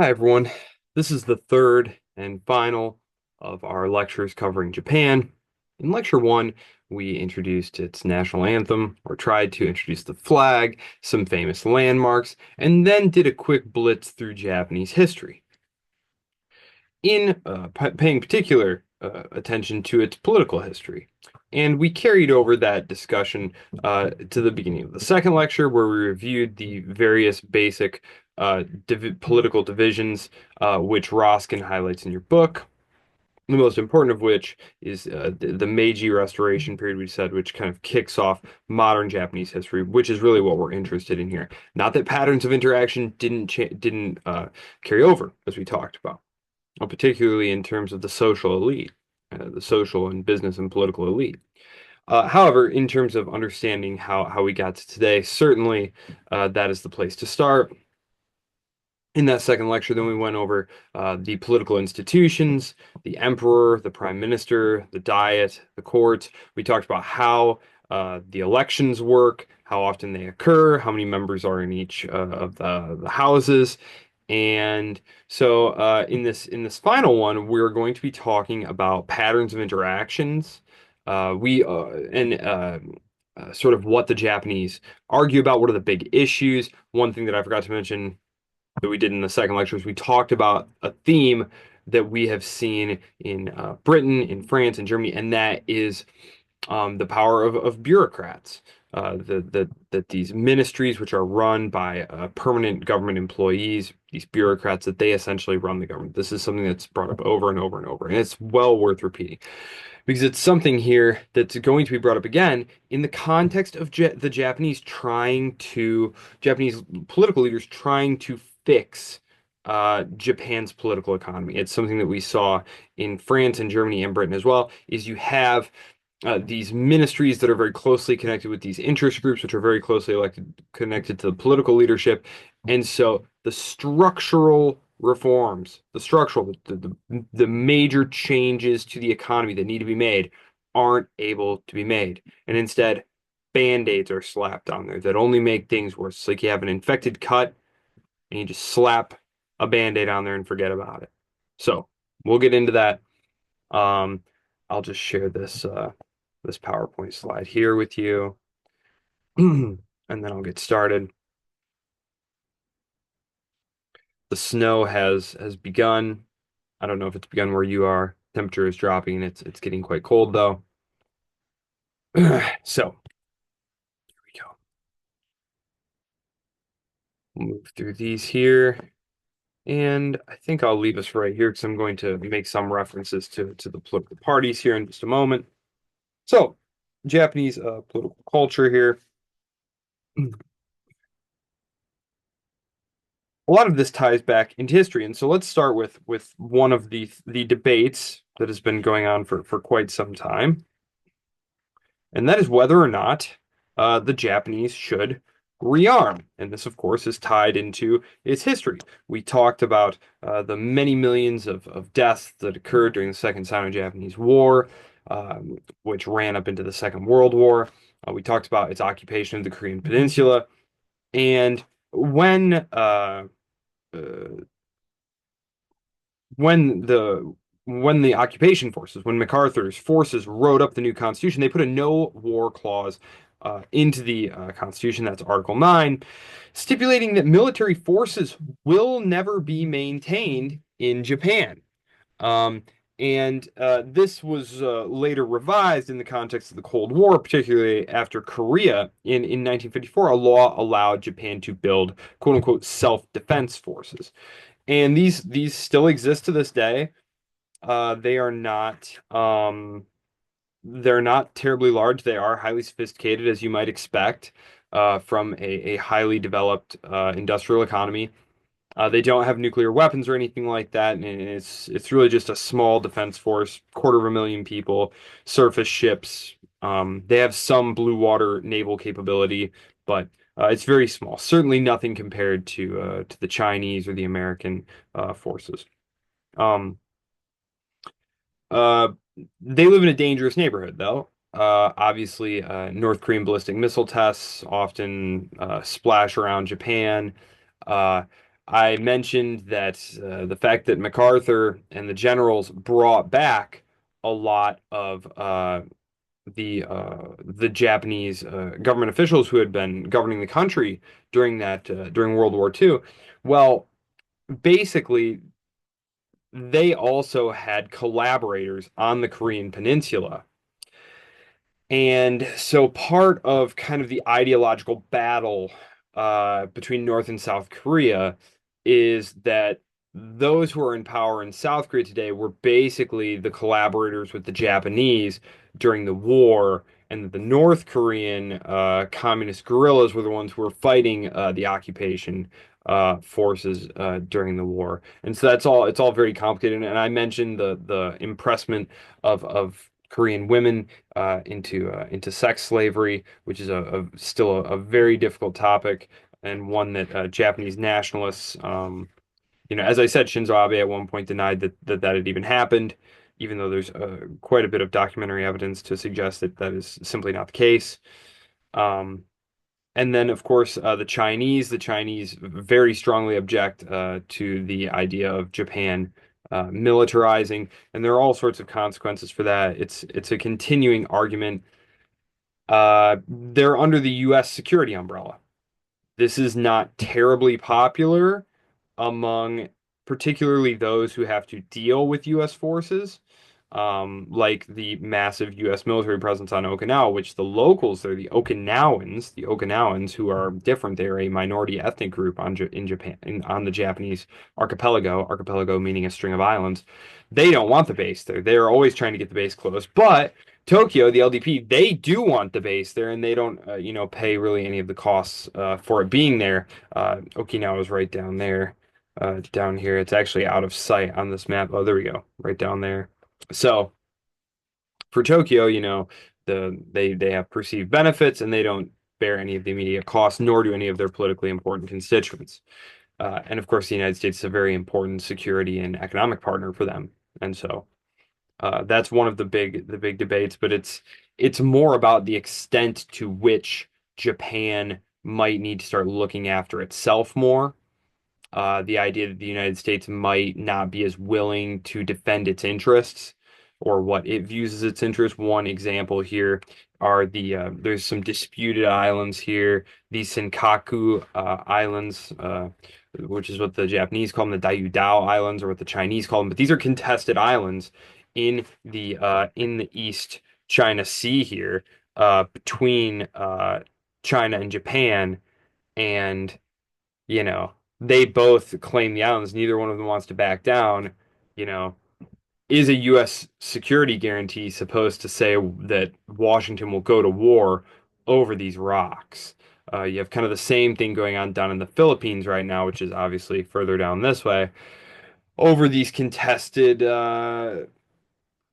Hi, everyone. This is the third and final of our lectures covering Japan. In lecture one, we introduced its national anthem, or tried to introduce the flag, some famous landmarks, and then did a quick blitz through Japanese history, in paying particular attention to its political history. And we carried over that discussion to the beginning of the second lecture, where we reviewed the various basic political divisions, which Roskin highlights in your book. The most important of which is the Meiji Restoration period, we said, which kind of kicks off modern Japanese history, which is really what we're interested in here. Not that patterns of interaction didn't carry over, as we talked about, particularly in terms of the social elite, the social and business and political elite. However, in terms of understanding how we got to today, certainly that is the place to start. In that second lecture, then we went over the political institutions, the emperor, the prime minister, the diet, the court. We talked about how the elections work, how often they occur, how many members are in each of the houses. And so in this final one, we're going to be talking about patterns of interactions. We and Sort of what the Japanese argue about. What are the big issues? One thing that I forgot to mention that we did in the second lecture is we talked about a theme that we have seen in Britain, in France, and Germany, and that is the power of bureaucrats. That these ministries, which are run by permanent government employees, these bureaucrats, that they essentially run the government. This is something that's brought up over and over and over, and it's well worth repeating because it's something here that's going to be brought up again in the context of the Japanese political leaders trying to fix Japan's political economy. It's something that we saw in France and Germany and Britain as well, is you have these ministries that are very closely connected with these interest groups, which are very closely connected to the political leadership. And so the structural reforms, the major changes to the economy that need to be made aren't able to be made. And instead, band-aids are slapped on there that only make things worse. It's like you have an infected cut and you just slap a band-aid on there and forget about it. So we'll get into that. Um, I'll just share this PowerPoint slide here with you, and then I'll get started. The snow has begun. I don't know if it's begun where you are. Temperature is dropping. It's getting quite cold though. So here we go. We'll move through these here. And I think I'll leave us right here because I'm going to make some references to the political parties here in just a moment. So, Japanese political culture here. A lot of this ties back into history, and so let's start with one of the debates that has been going on for quite some time, and that is whether or not the Japanese should rearm. And this, of course, is tied into its history. We talked about the many millions of deaths that occurred during the Second Sino-Japanese War, which ran up into the Second World War. We talked about its occupation of the Korean Peninsula, and when uh, when the when the occupation forces, when MacArthur's forces wrote up the new Constitution, they put a no war clause into the Constitution. That's Article 9, stipulating that military forces will never be maintained in Japan. Um, and This was later revised in the context of the Cold War, particularly after Korea in 1954. A law allowed Japan to build quote unquote self-defense forces. And these still exist to this day. They are they're not terribly large. They are highly sophisticated, as you might expect, from a highly developed industrial economy. They don't have nuclear weapons or anything like that, and it's really just a small defense force, 250,000 people, surface ships. They have some blue water naval capability, but it's very small. Certainly nothing compared to the Chinese or the American forces. Um, uh, they live in a dangerous neighborhood, though. Obviously, North Korean ballistic missile tests often splash around Japan. Uh, I mentioned that the fact that MacArthur and the generals brought back a lot of the Japanese government officials who had been governing the country during World War II. Well, basically, they also had collaborators on the Korean Peninsula. And so part of kind of the ideological battle between North and South Korea is that those who are in power in South Korea today were basically the collaborators with the Japanese during the war, and that the North Korean communist guerrillas were the ones who were fighting the occupation forces during the war. And so it's all very complicated. And I mentioned the impressment of Korean women into sex slavery, which is still a very difficult topic and one that Japanese nationalists, as I said, Shinzo Abe at one point denied that had even happened, even though there's quite a bit of documentary evidence to suggest that that is simply not the case. Um, and then, of course, the Chinese very strongly object to the idea of Japan militarizing, and there are all sorts of consequences for that. It's a continuing argument. They're under the U.S. security umbrella. This is not terribly popular among particularly those who have to deal with U.S. forces, like the massive U.S. military presence on Okinawa, which the locals, they're the Okinawans who are different. They're a minority ethnic group in Japan, on the Japanese archipelago meaning a string of islands. They don't want the base there. They're always trying to get the base closed, but Tokyo, the LDP, they do want the base there, and they don't, pay really any of the costs for it being there. Okinawa is right down there, down here. It's actually out of sight on this map. Oh, there we go, right down there. So for Tokyo, they have perceived benefits, and they don't bear any of the immediate costs, nor do any of their politically important constituents. And of course, the United States is a very important security and economic partner for them, and so. That's one of the big debates, but it's more about the extent to which Japan might need to start looking after itself more. The idea that the United States might not be as willing to defend its interests or what it views as its interests. One example here are there's some disputed islands here, the Senkaku Islands, which is what the Japanese call them, the Diaoyutai Islands, or what the Chinese call them. But these are contested islands in the East China Sea here, between China and Japan, and you know, they both claim the islands. Neither one of them wants to back down. You know, is a U.S. security guarantee supposed to say that Washington will go to war over these rocks? You have kind of the same thing going on down in the Philippines right now, which is obviously further down this way, over these contested,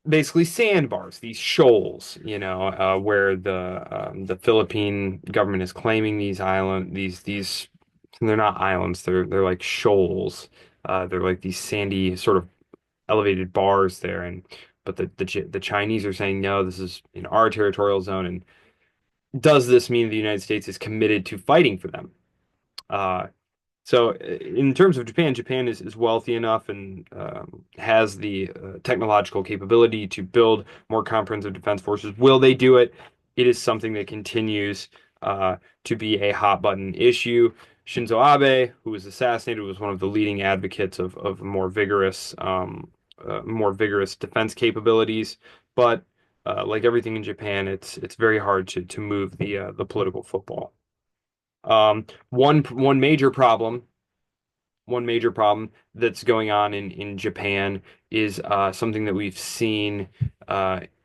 basically sandbars, these shoals, where the Philippine government is claiming these they're not islands, they're like shoals. They're like these sandy sort of elevated bars there, and but the Chinese are saying no, this is in our territorial zone, and does this mean the United States is committed to fighting for them? Uh, so in terms of Japan, Japan is wealthy enough and has the technological capability to build more comprehensive defense forces. Will they do it? It is something that continues to be a hot button issue. Shinzo Abe, who was assassinated, was one of the leading advocates of more vigorous defense capabilities. But like everything in Japan, it's very hard to move the political football. One major problem that's going on in Japan is something that we've seen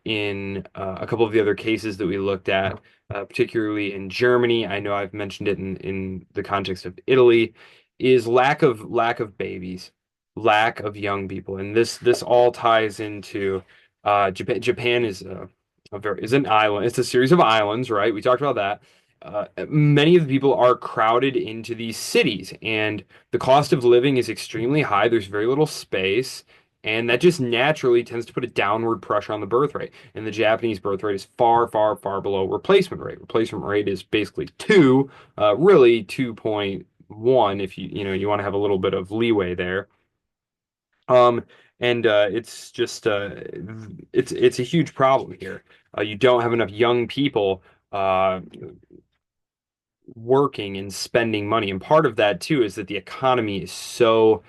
in a couple of the other cases that we looked at, particularly in Germany. I know I've mentioned it in the context of Italy, is lack of babies, lack of young people, and this all ties into Japan. Japan is an island. It's a series of islands, right? We talked about that. Many of the people are crowded into these cities, and the cost of living is extremely high. There's very little space, and that just naturally tends to put a downward pressure on the birth rate. And the Japanese birth rate is far, far, far below replacement rate. Replacement rate is basically two, really 2.1 one if you want to have a little bit of leeway there. Um, and it's just it's a huge problem here. You don't have enough young people uh, working and spending money, and part of that too is that the economy is so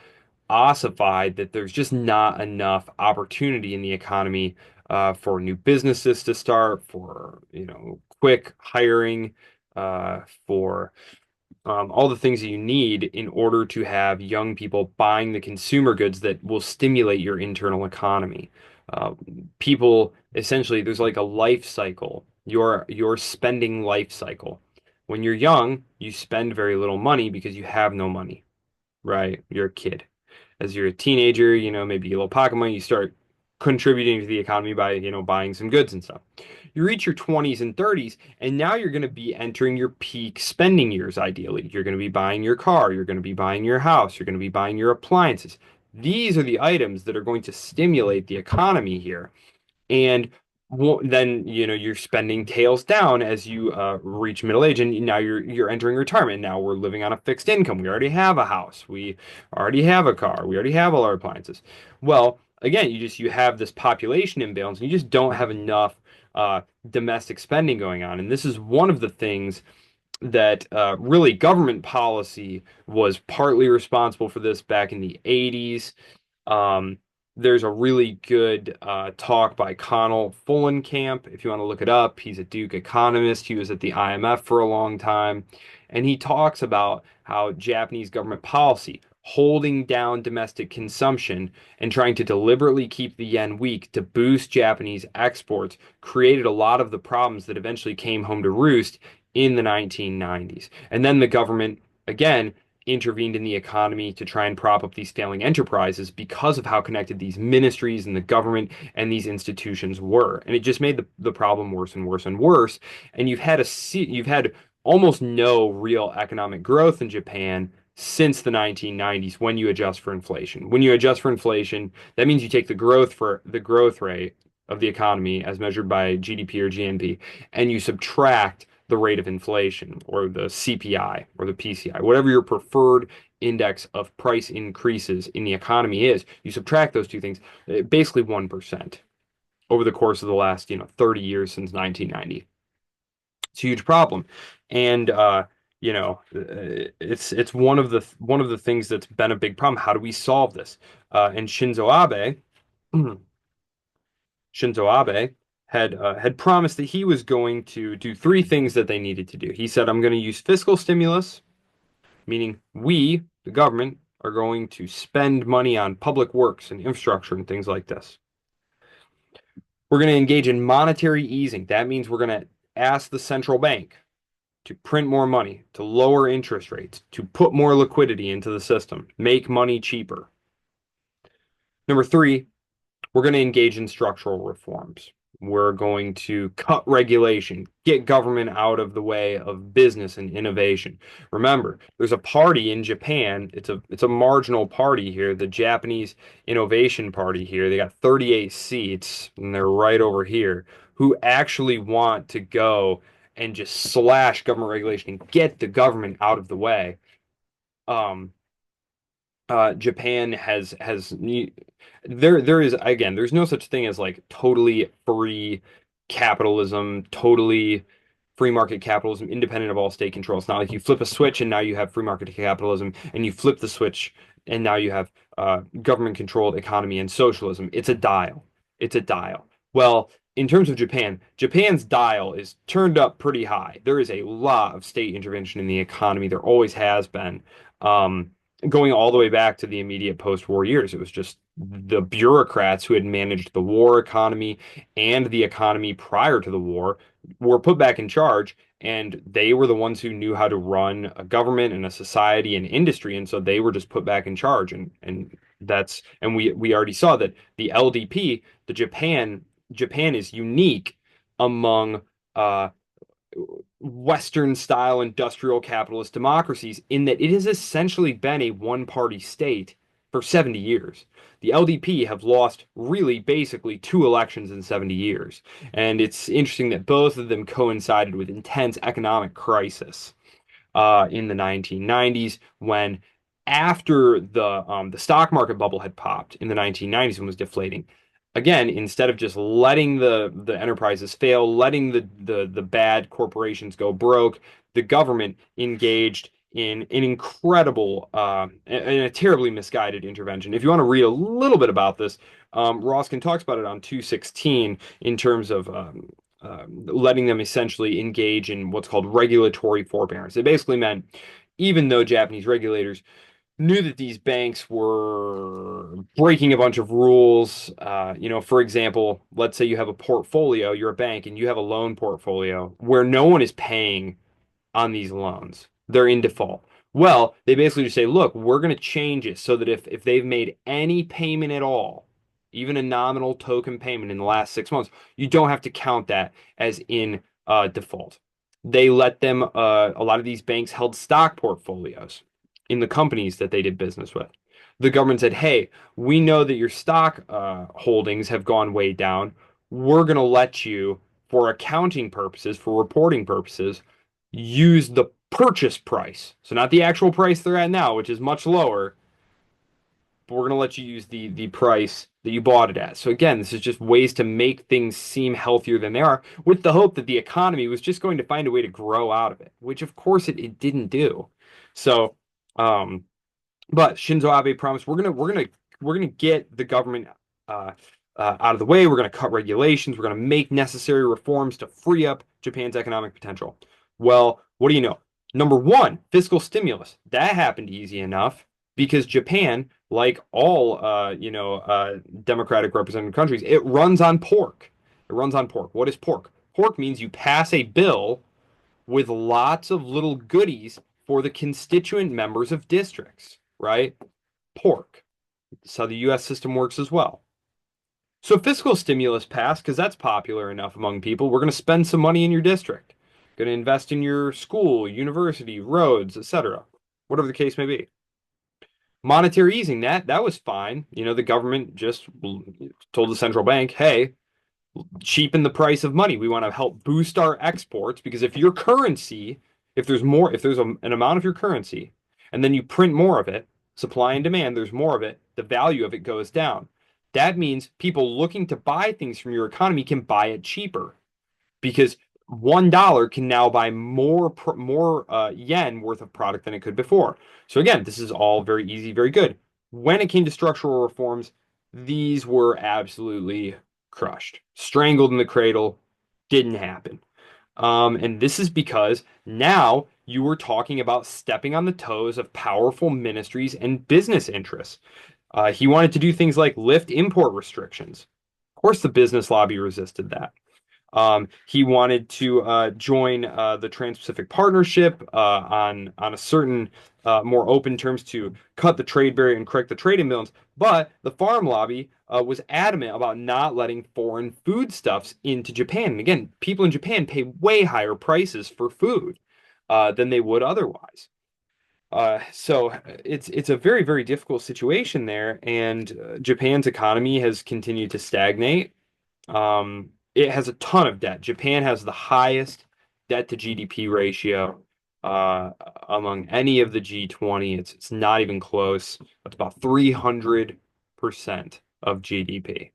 ossified that there's just not enough opportunity in the economy for new businesses to start, for quick hiring, for all the things that you need in order to have young people buying the consumer goods that will stimulate your internal economy. Uh, People essentially, there's like a life cycle, your spending life cycle. When you're young, you spend very little money because you have no money, right? You're a kid. As you're a teenager, maybe a little pocket money, you start contributing to the economy by, buying some goods and stuff. You reach your 20s and 30s, and now you're going to be entering your peak spending years, ideally. You're going to be buying your car, you're going to be buying your house, you're going to be buying your appliances. These are the items that are going to stimulate the economy here. And then your spending tails down as you reach middle age, and now you're entering retirement. Now we're living on a fixed income. We already have a house. We already have a car. We already have all our appliances. Well, again, you have this population imbalance, and you just don't have enough domestic spending going on. And this is one of the things that really government policy was partly responsible for this back in the 80s. um, there's a really good talk by Connell Fullenkamp. If you want to look it up, he's a Duke economist. He was at the IMF for a long time. And he talks about how Japanese government policy, holding down domestic consumption and trying to deliberately keep the yen weak to boost Japanese exports, created a lot of the problems that eventually came home to roost in the 1990s. And then the government, again, intervened in the economy to try and prop up these failing enterprises because of how connected these ministries and the government and these institutions were. And it just made the problem worse and worse and worse. And you've had almost no real economic growth in Japan since the 1990s when you adjust for inflation. When you adjust for inflation, that means you take the growth rate of the economy as measured by GDP or GNP, and you subtract the rate of inflation or the CPI or the PCI, whatever your preferred index of price increases in the economy is, you subtract those two things, basically 1% over the course of the last, 30 years since 1990. It's a huge problem. And it's one of the things that's been a big problem. How do we solve this? And Shinzo Abe had promised that he was going to do three things that they needed to do. He said, "I'm going to use fiscal stimulus, meaning we, the government, are going to spend money on public works and infrastructure and things like this. We're going to engage in monetary easing. That means we're going to ask the central bank to print more money, to lower interest rates, to put more liquidity into the system, make money cheaper. Number three, we're going to engage in structural reforms. We're going to cut regulation, get government out of the way of business and innovation. Remember, there's a party in Japan. It's a marginal party here, the Japanese Innovation Party here. They got 38 seats, and they're right over here, who actually want to go and just slash government regulation and get the government out of the way. Um, Japan has there is, again, there's no such thing as like totally free capitalism, totally free market capitalism, independent of all state control. It's not like you flip a switch and now you have free market capitalism, and you flip the switch and now you have government controlled economy and socialism. It's a dial. It's a dial. Well, in terms of Japan, Japan's dial is turned up pretty high. There is a lot of state intervention in the economy. There always has been. Um, Going all the way back to the immediate post-war years. It was just the bureaucrats who had managed the war economy and the economy prior to the war were put back in charge, and they were the ones who knew how to run a government and a society and industry, and so they were just put back in charge. And we already saw that the LDP, Japan is unique among Western style industrial capitalist democracies in that it has essentially been a one party state for 70 years. The LDP have lost really basically two elections in 70 years. And it's interesting that both of them coincided with intense economic crisis. in the 1990s when after the stock market bubble had popped in the 1990s and was deflating. Again, instead of just letting the enterprises fail, letting the bad corporations go broke, the government engaged in an incredible and a terribly misguided intervention. If you want to read a little bit about this, Roskin talks about it on 216 in terms of letting them essentially engage in what's called regulatory forbearance. It basically meant even though Japanese regulators knew that these banks were breaking a bunch of rules. For example, let's say you have a portfolio, you're a bank, and you have a loan portfolio where no one is paying on these loans. They're in default. Well, they basically just say, look, we're going to change it so that if they've made any payment at all, even a nominal token payment in the last 6 months, you don't have to count that as in default. They let them, a lot of these banks held stock portfolios in the companies that they did business with. The government said, hey, we know that your stock holdings have gone way down. We're going to let you, for accounting purposes, for reporting purposes, use the purchase price. So not the actual price they're at now, which is much lower, but we're going to let you use the price that you bought it at. So again, this is just ways to make things seem healthier than they are, with the hope that the economy was just going to find a way to grow out of it, which of course it didn't do. So, um, but Shinzo Abe promised we're gonna get the government uh, out of the way. We're gonna cut regulations. We're gonna make necessary reforms to free up Japan's economic potential. Well, what do you know? Number one, fiscal stimulus. That happened easy enough because Japan, like all democratic representative countries, it runs on pork. It runs on pork. What is pork? Pork means you pass a bill with lots of little goodies for the constituent members of districts, right? Pork. That's how the US system works as well. So fiscal stimulus passed because that's popular enough among people. We're going to spend some money in your district. Going to invest in your school, university, roads, etc. Whatever the case may be. Monetary easing, that was fine. The government just told the central bank, hey, cheapen the price of money. We want to help boost our exports because if your currency, if there's an amount of your currency, and then you print more of it, supply and demand, there's more of it, the value of it goes down. That means people looking to buy things from your economy can buy it cheaper because $1 can now buy more yen worth of product than it could before. So again, this is all very easy, very good. When it came to structural reforms, these were absolutely crushed, strangled in the cradle, didn't happen. And this is because now you were talking about stepping on the toes of powerful ministries and business interests. He wanted to do things like lift import restrictions. Of course, the business lobby resisted that. He wanted to join the Trans-Pacific Partnership on a certain more open terms to cut the trade barrier and correct the trade imbalance. But the farm lobby was adamant about not letting foreign foodstuffs into Japan. And again, people in Japan pay way higher prices for food than they would otherwise. So it's a very, very difficult situation there, and Japan's economy has continued to stagnate. It has a ton of debt. Japan has the highest debt to GDP ratio uh, among any of the G20. It's not even close. It's about 300% of GDP.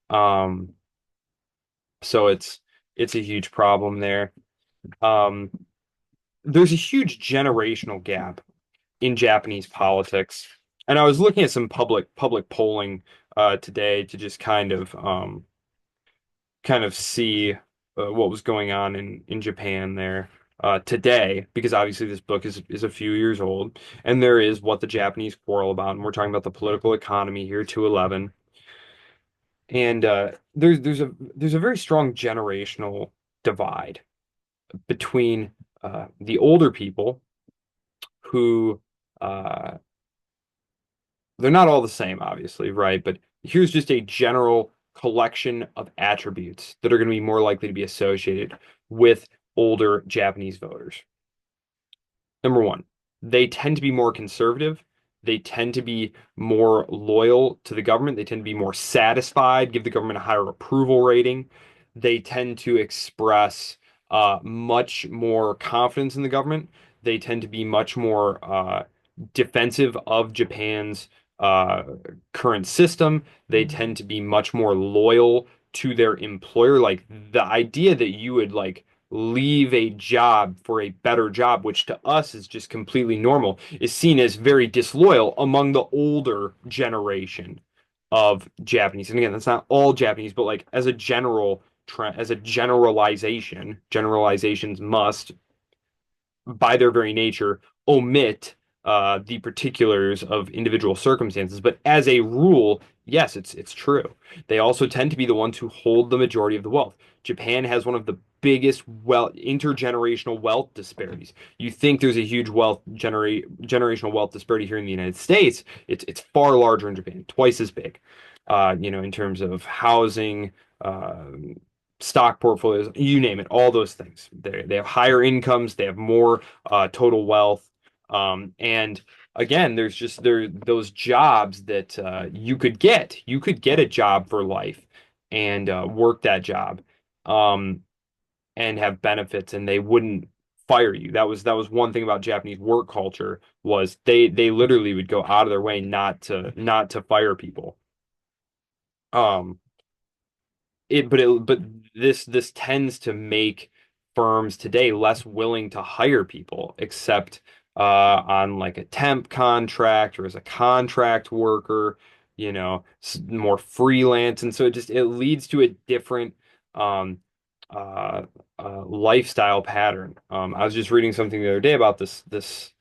Um, so it's a huge problem there. Um, there's a huge generational gap in Japanese politics, and I was looking at some public polling today to just kind of see what was going on in Japan there today, because obviously this book is a few years old, and there is what the Japanese quarrel about, and we're talking about the political economy here, 211, and there's a very strong generational divide between the older people who uh, they're not all the same, obviously, right? But here's just a general collection of attributes that are going to be more likely to be associated with older Japanese voters. Number one, they tend to be more conservative. They tend to be more loyal to the government. They tend to be more satisfied, give the government a higher approval rating. They tend to express much more confidence in the government. They tend to be much more defensive of Japan's uh, current system. They tend to be much more loyal to their employer. Like the idea that you would like leave a job for a better job, which to us is just completely normal, is seen as very disloyal among the older generation of Japanese. And again, that's not all Japanese, but like as a general trend, as a generalization, generalizations must by their very nature, omit the particulars of individual circumstances. But as a rule, yes, it's true. They also tend to be the ones who hold the majority of the wealth. Japan has one of the biggest intergenerational wealth disparities. You think there's a huge generational wealth disparity here in the United States. It's far larger in Japan, twice as big. In terms of housing, uh, stock portfolios, you name it, all those things. They have higher incomes, they have more total wealth. And again, there's just those jobs that you could get. You could get a job for life and work that job um, and have benefits, and they wouldn't fire you. That was one thing about Japanese work culture was they literally would go out of their way not to fire people. Um, but this tends to make firms today less willing to hire people except on like a temp contract or as a contract worker, more freelance, and so it leads to a different um uh lifestyle pattern. I was just reading something the other day about this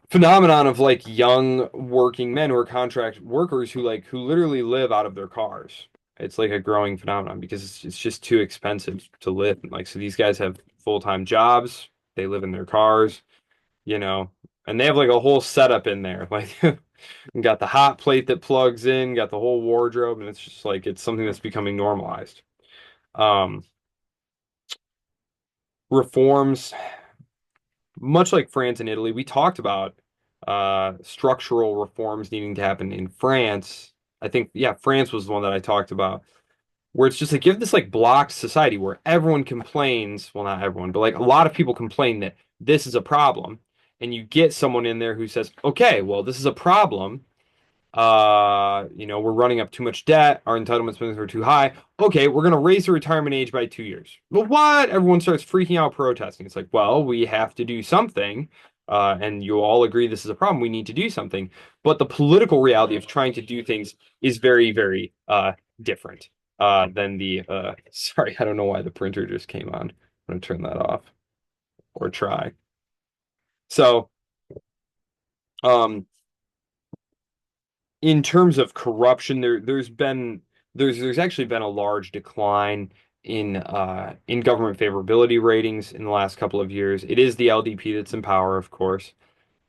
phenomenon of like young working men who are contract workers who literally live out of their cars. It's like a growing phenomenon because it's just too expensive to live. Like so these guys have full-time jobs, they live in their cars, you know, and they have like a whole setup in there. Like got the hot plate that plugs in, got the whole wardrobe, and it's just like it's something that's becoming normalized. Um, reforms much like France and Italy, we talked about structural reforms needing to happen in France. I think, yeah, France was the one that I talked about, where it's just like give this like blocked society where everyone complains, well, not everyone, but like a lot of people complain that this is a problem. And you get someone in there who says, okay, well, this is a problem. We're running up too much debt. Our entitlement spendings are too high. Okay, we're going to raise the retirement age by 2 years. But what? Everyone starts freaking out protesting. It's like, well, we have to do something. And you all agree this is a problem. We need to do something. But the political reality of trying to do things is very, very different than sorry, I don't know why the printer just came on. I'm going to turn that off or try. So, um, in terms of corruption, there's actually been a large decline in government favorability ratings in the last couple of years. It is the LDP that's in power, of course,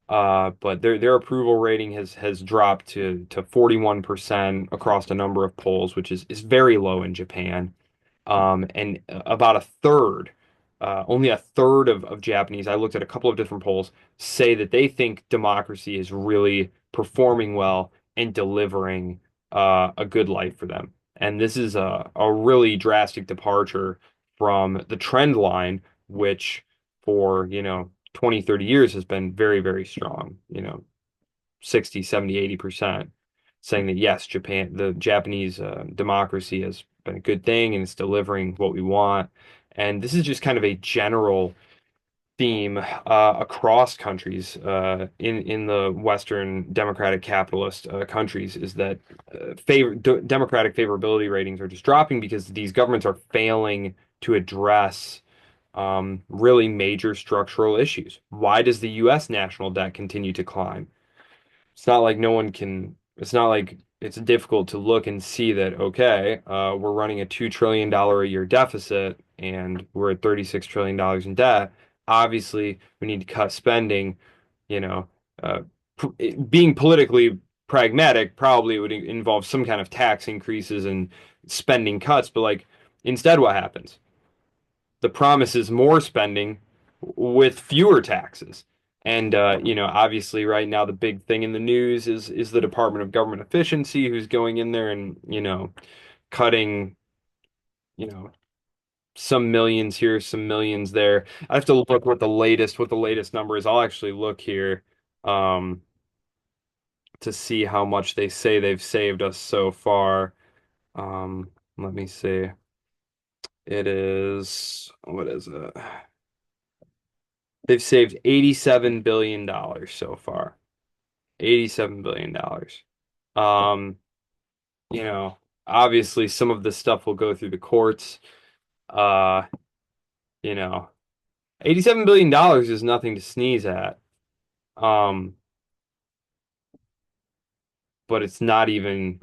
but their approval rating has dropped to 41% across a number of polls, which is very low in Japan. And about a third, only a third of Japanese, I looked at a couple of different polls, say that they think democracy is really performing well and delivering a good life for them. And this is a really drastic departure from the trend line, which for, 20, 30 years has been very, very strong, 60, 70, 80%, saying that yes, the Japanese democracy has been a good thing and it's delivering what we want. And this is just kind of a general theme across countries in the Western democratic capitalist countries is that democratic favorability ratings are just dropping because these governments are failing to address really major structural issues. Why does the U.S. national debt continue to climb? It's not like it's difficult to look and see that, okay, we're running a $2 trillion a year deficit and we're at $36 trillion in debt. Obviously, we need to cut spending, you know, uh, being politically pragmatic, probably would involve some kind of tax increases and spending cuts. But like, instead, what happens? The promise is more spending with fewer taxes. And obviously right now the big thing in the news is the Department of Government Efficiency who's going in there and, cutting, you know, some millions here, some millions there. I have to look what the latest number is. I'll actually look here um, to see how much they say they've saved us so far. Let me see. It is, what is it? They've saved $87 billion so far. $87 billion. Um, you know, obviously some of this stuff will go through the courts. Uh, you know, $87 billion is nothing to sneeze at. Um, but it's not even,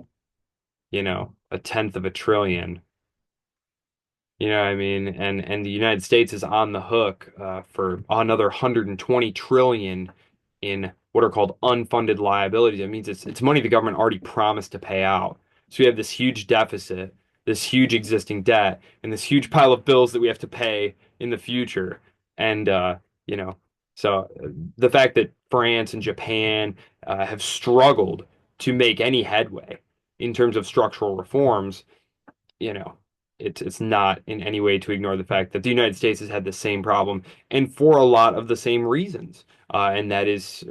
a tenth of a trillion. You know what I mean? And the United States is on the hook for another 120 trillion in what are called unfunded liabilities. That means it's money the government already promised to pay out. So we have this huge deficit, this huge existing debt, and this huge pile of bills that we have to pay in the future. And you know, so the fact that France and Japan have struggled to make any headway in terms of structural reforms, you know, it's not in any way to ignore the fact that the United States has had the same problem and for a lot of the same reasons. And that is,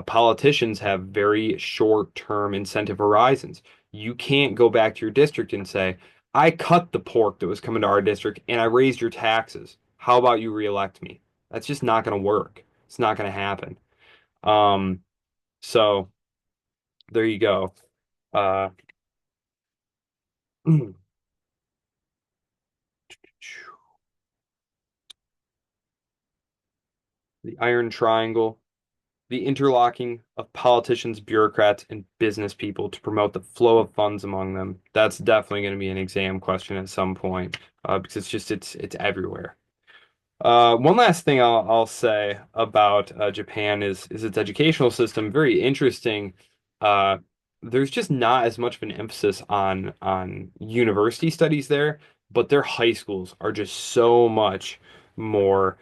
politicians have very short-term incentive horizons. You can't go back to your district and say, I cut the pork that was coming to our district and I raised your taxes. How about you reelect me? That's just not going to work. It's not going to happen. Um, so there you go. Uh, the Iron Triangle. The interlocking of politicians, bureaucrats, and business people to promote the flow of funds among them. That's definitely going to be an exam question at some point because it's everywhere. One last thing I'll say about Japan is its educational system. Very interesting. Uh, there's just not as much of an emphasis on university studies there, but their high schools are just so much more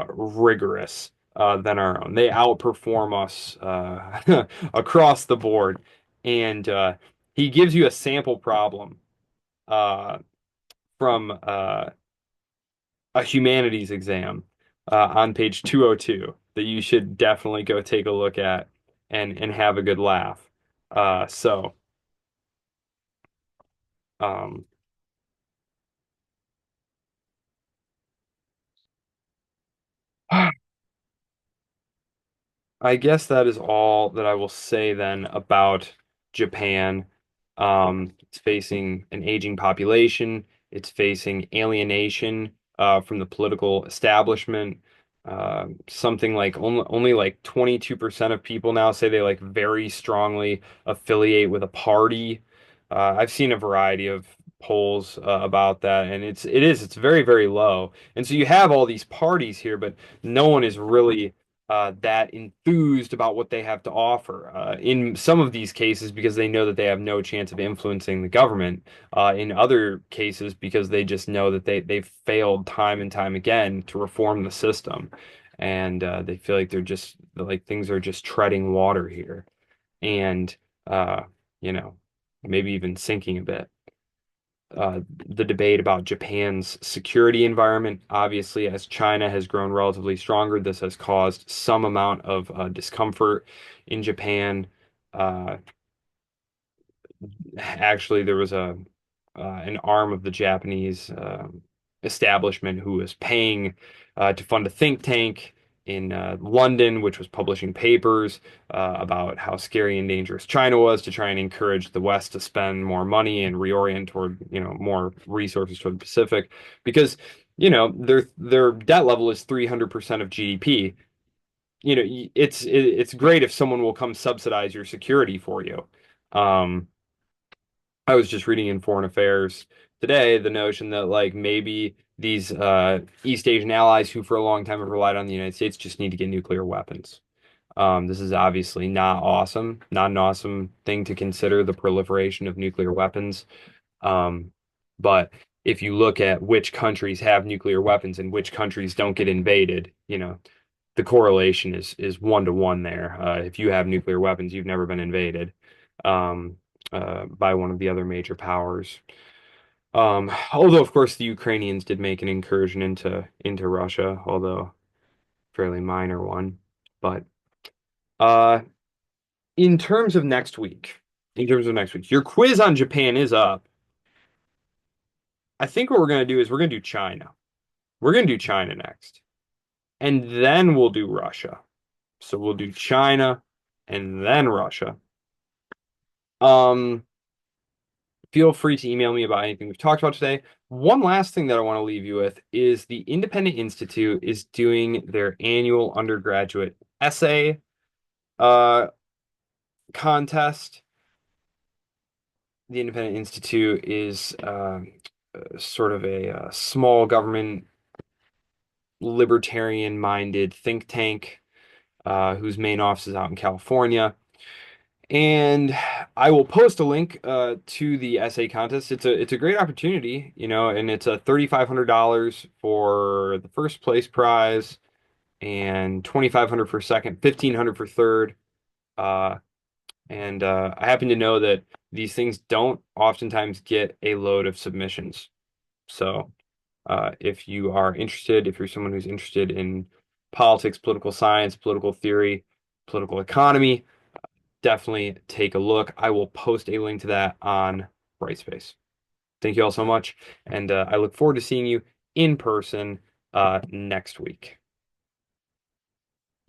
rigorous than our own. They outperform us across the board, and he gives you a sample problem uh, from a humanities exam on page 202 that you should definitely go take a look at and have a good laugh. So um, I guess that is all that I will say then about Japan. It's facing an aging population. It's facing alienation from the political establishment. Something like only like 22% of people now say they like very strongly affiliate with a party. I've seen a variety of polls about that, and it's very, very low. And so you have all these parties here, but no one is really that enthused about what they have to offer. In some of these cases, because they know that they have no chance of influencing the government. In other cases, because they just know that they've failed time and time again to reform the system, and they feel like they're just like things are just treading water here, and uh, you know, maybe even sinking a bit. The debate about Japan's security environment. Obviously, as China has grown relatively stronger, this has caused some amount of discomfort in Japan. Uh, Actually, there was a an arm of the Japanese establishment who was paying to fund a think tank in London, which was publishing papers about how scary and dangerous China was to try and encourage the West to spend more money and reorient toward, more resources toward the Pacific, because, their debt level is 300% of GDP. It's great if someone will come subsidize your security for you. Um, I was just reading in Foreign Affairs today the notion that like maybe these East Asian allies who for a long time have relied on the United States just need to get nuclear weapons. This is obviously not awesome, not an awesome thing to consider the proliferation of nuclear weapons. Um, but if you look at which countries have nuclear weapons and which countries don't get invaded, the correlation is 1 to 1 there. If you have nuclear weapons, you've never been invaded by one of the other major powers. Although of course the Ukrainians did make an incursion into Russia, although fairly minor one. But uh in terms of next week, your quiz on Japan is up. I think what we're gonna do is we're gonna do China. We're gonna do China next. And then we'll do Russia. So we'll do China and then Russia. Um, Feel free to email me about anything we've talked about today. One last thing that I want to leave you with is the Independent Institute is doing their annual undergraduate essay uh, contest. The Independent Institute is sort of a small government, libertarian-minded think tank whose main office is out in California. And I will post a link to the essay contest. It's a great opportunity, and it's a $3,500 for the first place prize and 2,500 for second, 1,500 for third. Uh, and I happen to know that these things don't oftentimes get a load of submissions. So if you are interested, if you're someone who's interested in politics, political science, political theory, political economy, definitely take a look. I will post a link to that on Brightspace. Thank you all so much, and I look forward to seeing you in person next week.